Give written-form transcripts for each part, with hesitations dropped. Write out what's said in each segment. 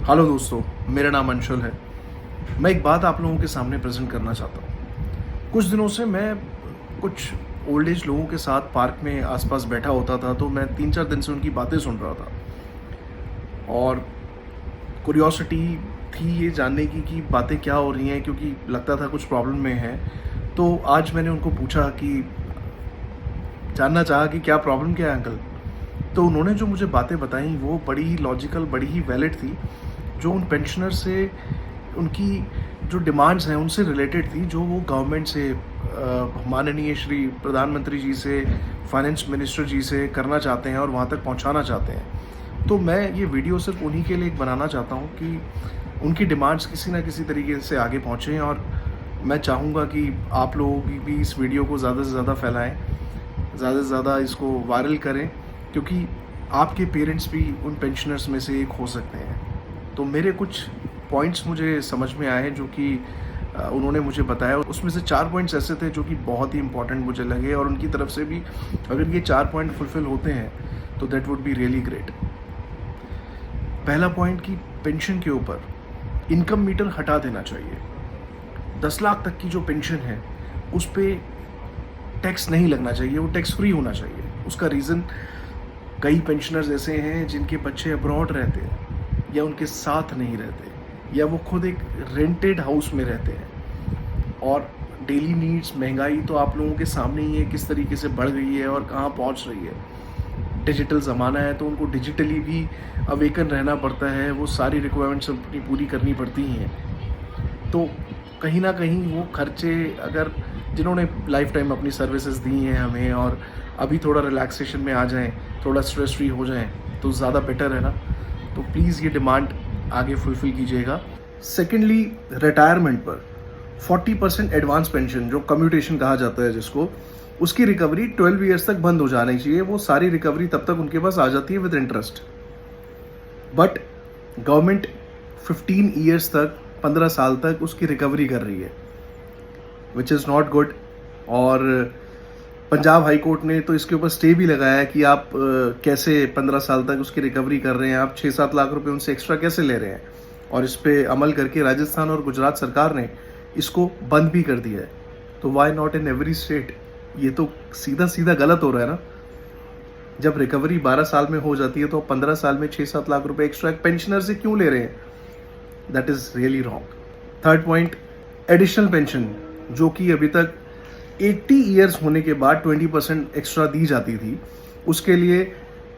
Hello दोस्तों, मेरा नाम अंशुल है। मैं एक बात आप लोगों के सामने प्रेजेंट करना चाहता हूँ। कुछ दिनों से मैं कुछ ओल्ड एज लोगों के साथ पार्क में आसपास बैठा होता था, तो मैं 3-4 दिन से उनकी बातें सुन रहा था और क्यूरियोसिटी थी ये जानने की कि बातें क्या हो रही हैं, क्योंकि लगता था कुछ प्रॉब्लम में है। तो आज मैंने उनको पूछा कि जानना चाहा कि क्या प्रॉब्लम क्या है अंकल। तो उन्होंने जो मुझे बातें बताई वो बड़ी ही लॉजिकल, बड़ी ही वैलिड थी, जो उन पेंशनर से उनकी जो डिमांड्स हैं उनसे रिलेटेड थी, जो वो गवर्नमेंट से माननीय श्री प्रधानमंत्री जी से, फाइनेंस मिनिस्टर जी से करना चाहते हैं और वहाँ तक पहुँचाना चाहते हैं। तो मैं ये वीडियो सिर्फ उन्हीं के लिए एक बनाना चाहता हूँ कि उनकी डिमांड्स किसी ना किसी तरीके से आगे पहुँचें, और मैं चाहूँगा कि आप लोगों की भी इस वीडियो को ज़्यादा से ज़्यादा फैलाएँ, ज़्यादा से ज़्यादा इसको वायरल करें, क्योंकि आपके पेरेंट्स भी उन पेंशनर्स में से एक हो सकते हैं। तो मेरे कुछ पॉइंट्स मुझे समझ में आए जो कि उन्होंने मुझे बताया। उसमें से 4 पॉइंट्स ऐसे थे जो कि बहुत ही इंपॉर्टेंट मुझे लगे, और उनकी तरफ से भी अगर ये 4 पॉइंट फुलफिल होते हैं तो that would be really great. पहला पॉइंट कि पेंशन के ऊपर इनकम मीटर हटा देना चाहिए। 10 लाख तक की जो पेंशन है उस पर टैक्स नहीं लगना चाहिए, वो टैक्स फ्री होना चाहिए। उसका रीज़न, कई पेंशनर्स ऐसे हैं जिनके बच्चे अब्रॉड रहते हैं या उनके साथ नहीं रहते, या वो खुद एक रेंटेड हाउस में रहते हैं, और डेली नीड्स, महंगाई तो आप लोगों के सामने ही है किस तरीके से बढ़ गई है और कहाँ पहुँच रही है। डिजिटल ज़माना है तो उनको डिजिटली भी अवेकन रहना पड़ता है, वो सारी रिक्वायरमेंट्स अपनी पूरी करनी पड़ती हैं। तो कहीं ना कहीं वो खर्चे, अगर जिन्होंने लाइफ टाइम अपनी सर्विसेज दी हैं हमें और अभी थोड़ा रिलैक्सेशन में आ जाएं, थोड़ा स्ट्रेस फ्री हो जाएं, तो ज़्यादा बेटर है ना। तो प्लीज़ ये डिमांड आगे फुलफ़िल कीजिएगा। सेकेंडली, रिटायरमेंट पर 40% एडवांस पेंशन, जो कम्यूटेशन कहा जाता है जिसको, उसकी रिकवरी 12 ईयर्स तक बंद हो जानी चाहिए। वो सारी रिकवरी तब तक उनके पास आ जाती है with interest, but government 15 years तक, 15 साल तक उसकी रिकवरी कर रही है, विच इज़ नॉट गुड। और पंजाब हाई कोर्ट ने तो इसके ऊपर स्टे भी लगाया कि आप कैसे 15 साल तक उसकी रिकवरी कर रहे हैं, आप 6-7 लाख रुपए उनसे एक्स्ट्रा कैसे ले रहे हैं। और इस पे अमल करके राजस्थान और गुजरात सरकार ने इसको बंद भी कर दिया है। तो why not in every state? ये तो सीधा सीधा गलत हो रहा है ना। जब रिकवरी 12 साल में हो जाती है तो 15 साल में 6-7 लाख रुपए एक्स्ट्रा एक पेंशनर से क्यों ले रहे हैं? That is really wrong. Third point, additional pension, जो कि अभी तक 80 ईयर्स होने के बाद 20% एक्स्ट्रा दी जाती थी, उसके लिए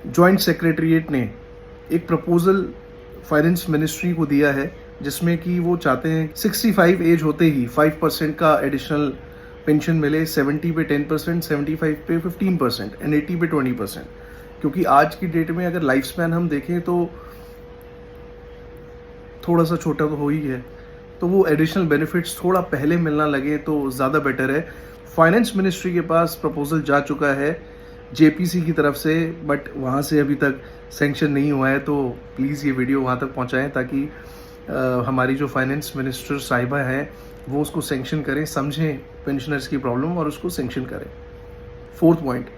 जॉइंट सेक्रेटरीट ने एक प्रपोजल फाइनेंस मिनिस्ट्री को दिया है, जिसमें कि वो चाहते हैं 65 एज होते ही 5% का एडिशनल पेंशन मिले, 70 पे 10%, 75 पे 15% एंड 80 पे 20%। क्योंकि आज की डेट में अगर लाइफ स्पैन हम देखें तो थोड़ा सा छोटा तो हो ही है, तो वो एडिशनल बेनिफिट्स थोड़ा पहले मिलना लगे तो ज़्यादा बेटर है। फाइनेंस मिनिस्ट्री के पास प्रपोजल जा चुका है जेपीसी की तरफ से, बट वहाँ से अभी तक सेंक्शन नहीं हुआ है। तो प्लीज़ ये वीडियो वहाँ तक पहुँचाएं ताकि हमारी जो फाइनेंस मिनिस्टर साहिबा हैं वो उसको सेंक्शन करें, समझें पेंशनर्स की प्रॉब्लम और उसको सेंक्शन करें। फोर्थ पॉइंट,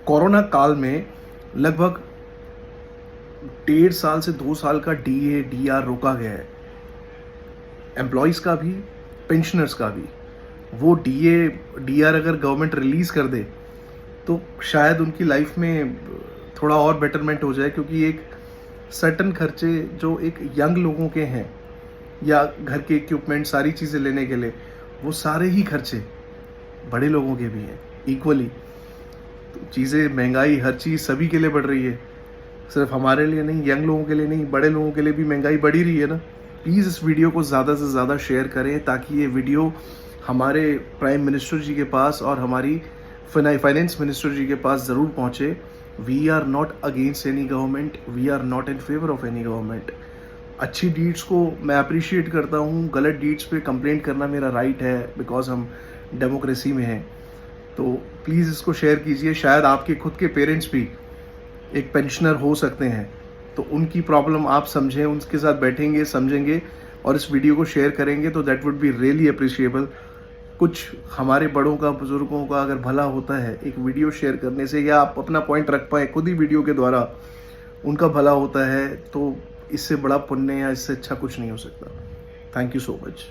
कोरोना काल में लगभग 1.5 साल से 2 साल का डीए डीआर रोका गया है, एम्प्लॉयज़ का भी, पेंशनर्स का भी। वो डीए डीआर अगर गवर्नमेंट रिलीज़ कर दे तो शायद उनकी लाइफ में थोड़ा और बेटरमेंट हो जाए, क्योंकि एक सर्टन खर्चे जो एक यंग लोगों के हैं, या घर के इक्विपमेंट, सारी चीज़ें लेने के लिए, वो सारे ही खर्चे बड़े लोगों के भी हैं इक्वली। तो चीज़ें, महंगाई, हर चीज़ सभी के लिए बढ़ रही है, सिर्फ हमारे लिए नहीं, यंग लोगों के लिए नहीं, बड़े लोगों के लिए भी महंगाई बढ़ी रही है ना। प्लीज़ इस वीडियो को ज़्यादा से ज़्यादा शेयर करें ताकि ये वीडियो हमारे प्राइम मिनिस्टर जी के पास और हमारी फाइनेंस मिनिस्टर जी के पास ज़रूर पहुँचे। We are not against any government, we are not in favour of any government. अच्छी डीड्स को मैं अप्रिशिएट करता हूँ, गलत डीड्स पे कंप्लेंट करना मेरा राइट है, बिकॉज हम डेमोक्रेसी में हैं। तो प्लीज़ इसको शेयर कीजिए। शायद आपके खुद के पेरेंट्स भी एक पेंशनर हो सकते हैं, तो उनकी प्रॉब्लम आप समझें, उनके साथ बैठेंगे, समझेंगे और इस वीडियो को शेयर करेंगे तो that would be really appreciable. कुछ हमारे बड़ों का, बुजुर्गों का अगर भला होता है एक वीडियो शेयर करने से, या आप अपना पॉइंट रख पाए खुद ही वीडियो के द्वारा, उनका भला होता है, तो इससे बड़ा पुण्य या इससे अच्छा कुछ नहीं हो सकता। Thank you so much.